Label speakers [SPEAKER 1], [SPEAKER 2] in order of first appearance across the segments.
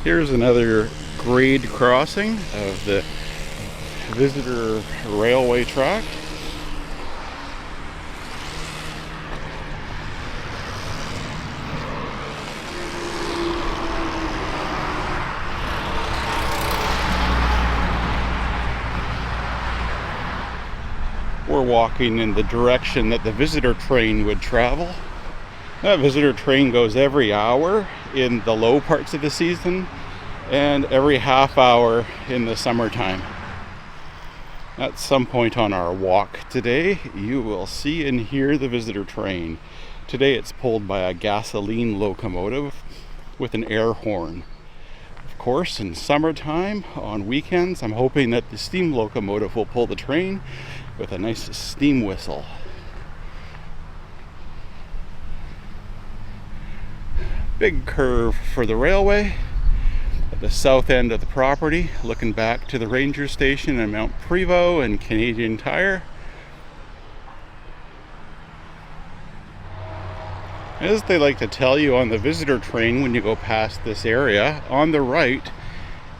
[SPEAKER 1] Here's another grade crossing of the visitor railway track. We're walking in the direction that the visitor train would travel. That visitor train goes every hour in the low parts of the season and every half hour in the summertime. At some point on our walk today, you will see and hear the visitor train. Today it's pulled by a gasoline locomotive with an air horn. Of course, in summertime, on weekends, I'm hoping that the steam locomotive will pull the train with a nice steam whistle. Big curve for the railway at the south end of the property, looking back to the ranger station and Mount Prevost and Canadian Tire. As they like to tell you on the visitor train when you go past this area, on the right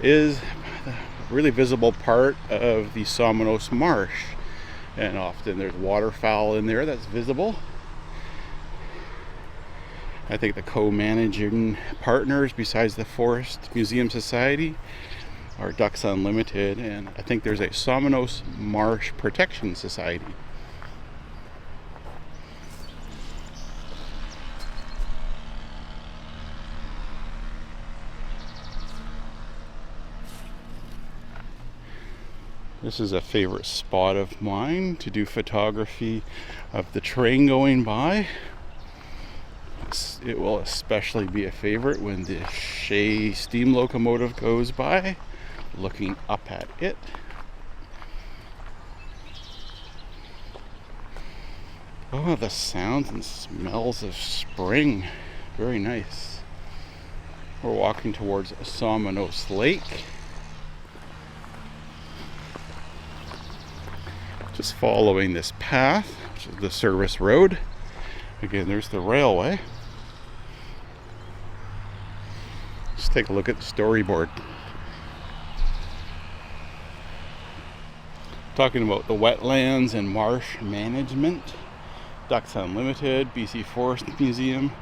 [SPEAKER 1] is the really visible part of the Somnos Marsh, and often there's waterfowl in there that's visible. I think the co-managing partners besides the Forest Museum Society are Ducks Unlimited, and I think there's a Somnos Marsh Protection Society. This is a favorite spot of mine to do photography of the train going by. It will especially be a favorite when the Shea steam locomotive goes by, looking up at it. Oh, the sounds and smells of spring. Very nice. We're walking towards Somnos Lake. Just following this path, which is the service road. Again, there's the railway. Let's take a look at the storyboard. Talking about the wetlands and marsh management. Ducks Unlimited, BC Forest Museum.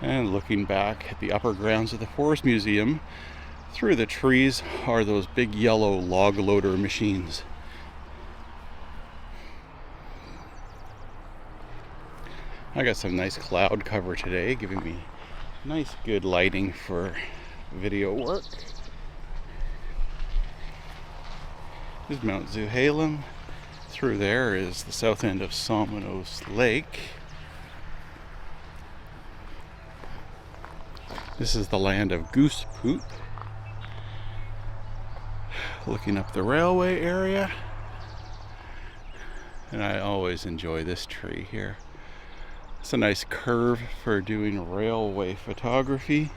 [SPEAKER 1] And looking back at the upper grounds of the Forest Museum, through the trees are those big yellow log loader machines. I got some nice cloud cover today, giving me nice good lighting for video work. This is Mount Zuhalem. Through there is the south end of Somnos Lake. This is the land of goose poop. Looking up the railway area. And I always enjoy this tree here. It's a nice curve for doing railway photography.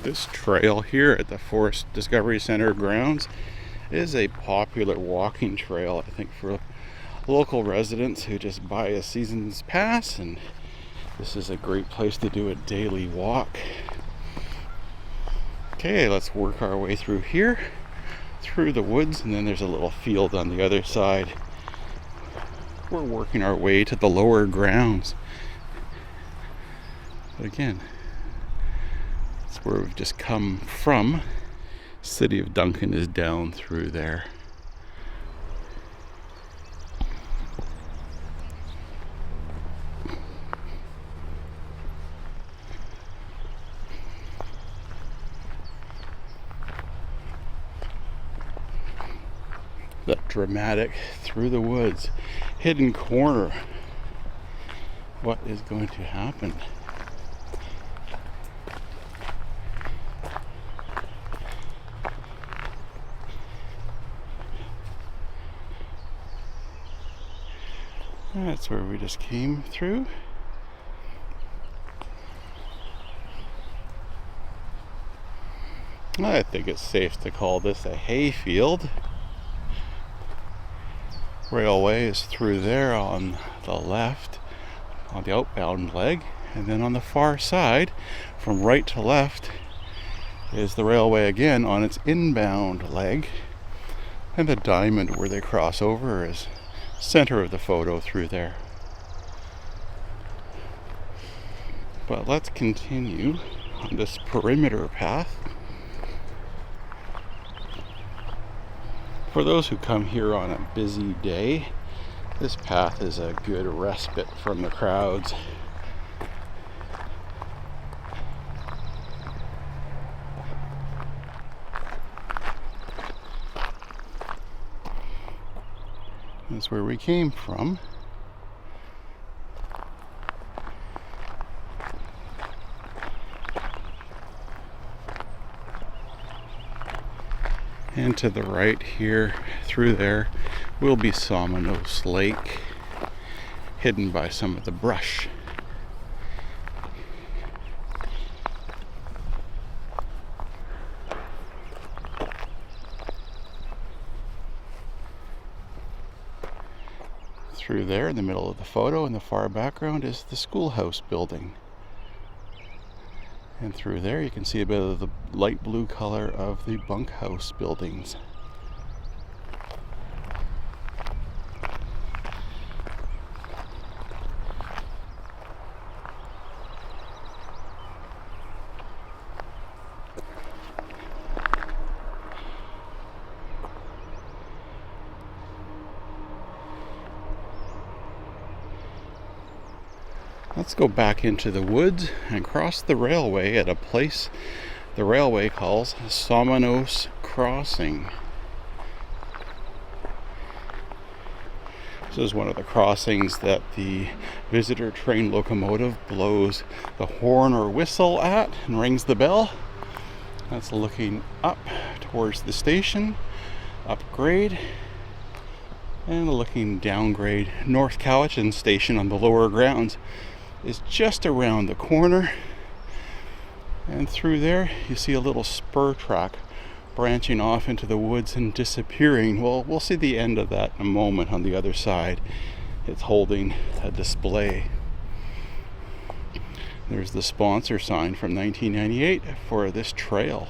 [SPEAKER 1] This trail here at the Forest Discovery Center grounds is a popular walking trail, I think, for local residents who just buy a season's pass, and this is a great place to do a daily walk. Okay, let's work our way through here, through the woods, and then there's a little field on the other side. We're working our way to the lower grounds. But again, that's where we've just come from. City of Duncan is down through there. That dramatic through the woods hidden corner. What is going to happen? That's where we just came through. I think it's safe to call this a hayfield. Railway is through there on the left, on the outbound leg, and then on the far side, from right to left, is the railway again on its inbound leg, and the diamond where they cross over is center of the photo through there. But let's continue on this perimeter path. For those who come here on a busy day, this path is a good respite from the crowds. That's where we came from. And to the right here, through there, will be Somenos Lake, hidden by some of the brush. Through there, in the middle of the photo, in the far background, is the schoolhouse building. And through there you can see a bit of the light blue color of the bunkhouse buildings. Let's go back into the woods and cross the railway at a place the railway calls Somenos Crossing. This is one of the crossings that the visitor train locomotive blows the horn or whistle at and rings the bell. That's looking up towards the station, upgrade, and looking downgrade. North Cowichan station on the lower grounds is just around the corner, and through there you see a little spur track branching off into the woods and disappearing. Well, we'll see the end of that in a moment on the other side. It's holding a display. There's the sponsor sign from 1998 for this trail.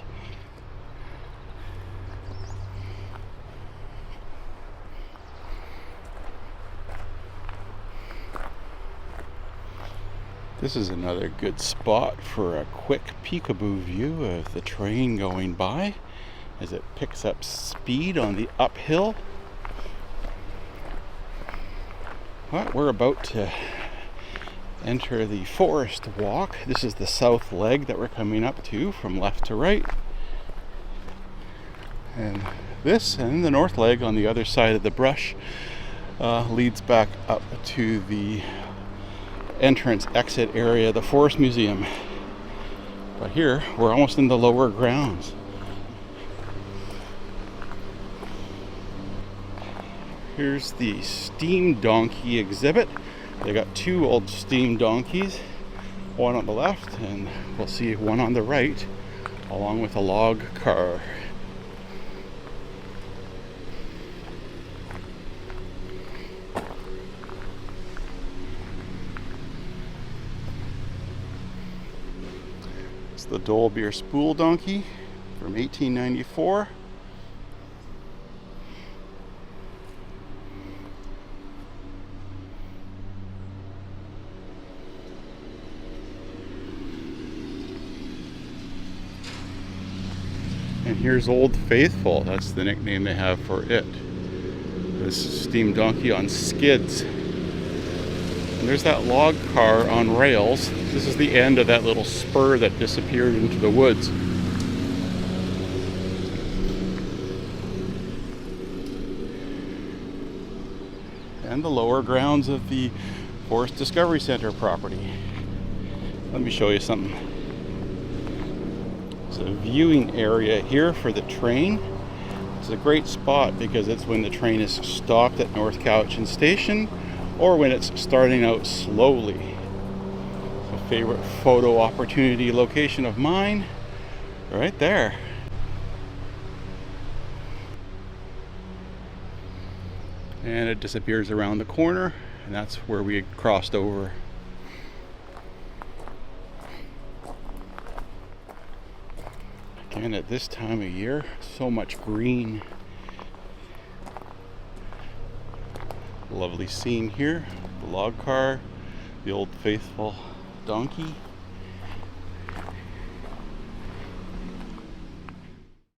[SPEAKER 1] This is another good spot for a quick peekaboo view of the train going by as it picks up speed on the uphill. Well, we're about to enter the forest walk. This is the south leg that we're coming up to from left to right. And this and the north leg on the other side of the brush leads back up to the entrance exit area, the Forest Museum. But here we're almost in the lower grounds. Here's the steam donkey exhibit. They got two old steam donkeys, one on the left and we'll see one on the right, along with a log car. The Dolbeer spool donkey from 1894. And here's Old Faithful. That's the nickname they have for it. This steam donkey on skids. And there's that log car on rails. This is the end of that little spur that disappeared into the woods. And the lower grounds of the Forest Discovery Center property. Let me show you something. It's a viewing area here for the train. It's a great spot because it's when the train is stopped at North Cowichan Station or when it's starting out slowly. It's a favorite photo opportunity location of mine, right there. and it disappears around the corner, and that's where we had crossed over. Again, at this time of year, so much green. Lovely scene here. The log car, the old faithful donkey.